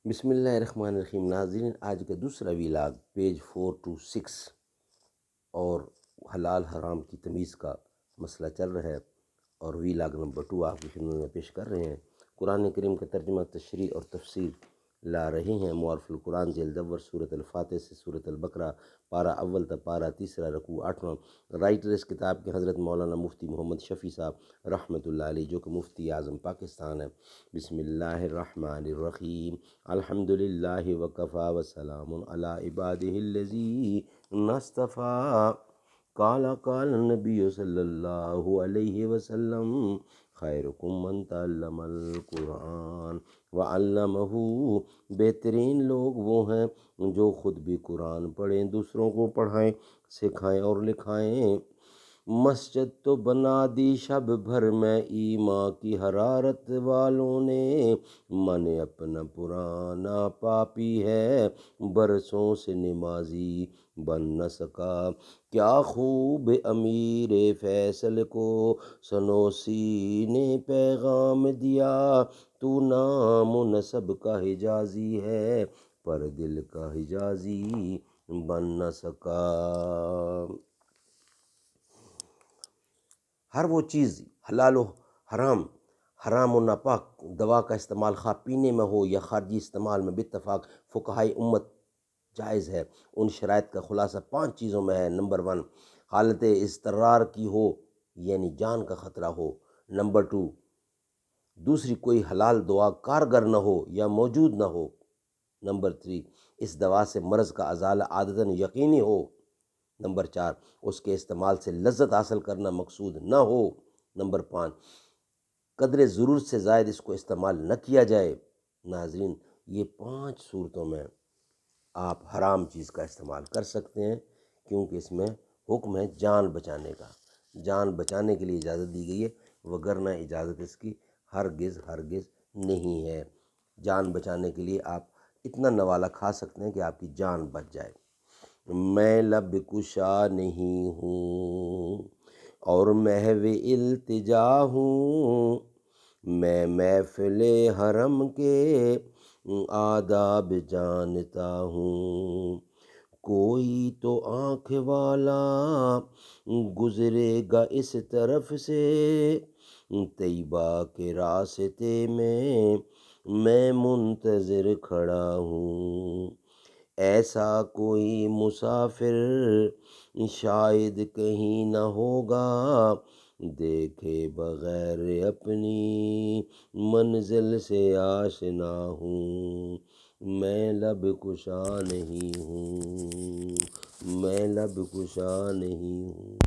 بسم اللہ الرحمن الرحیم۔ ناظرین، آج کا دوسرا ویلاگ پیج 426 اور حلال حرام کی تمیز کا مسئلہ چل رہا ہے، اور ویلاگ نمبر 2 آپ کی خدمت میں پیش کر رہے ہیں۔ قرآن کریم کا ترجمہ، تشریح اور تفسیر لا رہے ہیں۔ معارف القرآن جلد اول، سورۃ الفاتح سے سورۃ البقرہ، پارہ اول تا پارہ تیسرا، رکوع 8واں۔ رائٹر اس کتاب کے حضرت مولانا مفتی محمد شفیع صاحب رحمۃ اللہ علیہ، جو کہ مفتی اعظم پاکستان ہے۔ بسم اللہ الرحمن الرحیم۔ الحمد للہ وکفا وسلام علی عبادہ الذین اصطفیٰ۔ قال النبی صلی اللہ علیہ وسلم خیرکم من تعلم القرآن وعلمہ۔ بہترین لوگ وہ ہیں جو خود بھی قرآن پڑھیں، دوسروں کو پڑھائیں، سکھائیں اور لکھائیں۔ مسجد تو بنا دی شب بھر میں ایمان کی حرارت والوں نے، من اپنا پرانا پاپی ہے، برسوں سے نمازی بن نہ سکا۔ کیا خوب امیر فیصل کو سنوسی نے پیغام دیا، تو نام و نسب کا حجازی ہے پر دل کا حجازی بن نہ سکا۔ ہر وہ چیز حلال و حرام، حرام و ناپاک دوا کا استعمال خواہ پینے میں ہو یا خارجی استعمال میں، باتفاق فقہائے امت جائز ہے۔ ان شرائط کا خلاصہ 5 چیزوں میں ہے۔ نمبر 1، حالت اضطرار کی ہو، یعنی جان کا خطرہ ہو۔ نمبر 2، دوسری کوئی حلال دوا کارگر نہ ہو یا موجود نہ ہو۔ نمبر 3، اس دوا سے مرض کا ازالہ عادتاً یقینی ہو۔ نمبر 4، اس کے استعمال سے لذت حاصل کرنا مقصود نہ ہو۔ نمبر 5، قدر ضرورت سے زائد اس کو استعمال نہ کیا جائے۔ ناظرین، یہ 5 صورتوں میں آپ حرام چیز کا استعمال کر سکتے ہیں، کیونکہ اس میں حکم ہے جان بچانے کا۔ جان بچانے کے لیے اجازت دی گئی ہے، وگرنہ اجازت اس کی ہرگز نہیں ہے۔ جان بچانے کے لیے آپ اتنا نوالا کھا سکتے ہیں کہ آپ کی جان بچ جائے۔ میں لب کشا نہیں ہوں اور محو التجا ہوں، میں محفل حرم کے آداب جانتا ہوں۔ کوئی تو آنکھ والا گزرے گا اس طرف سے، طیبہ کے راستے میں منتظر کھڑا ہوں۔ ایسا کوئی مسافر شاید کہیں نہ ہوگا، دیکھے بغیر اپنی منزل سے آشنا ہوں۔ میں لب کشا نہیں ہوں، میں لب کشا نہیں ہوں۔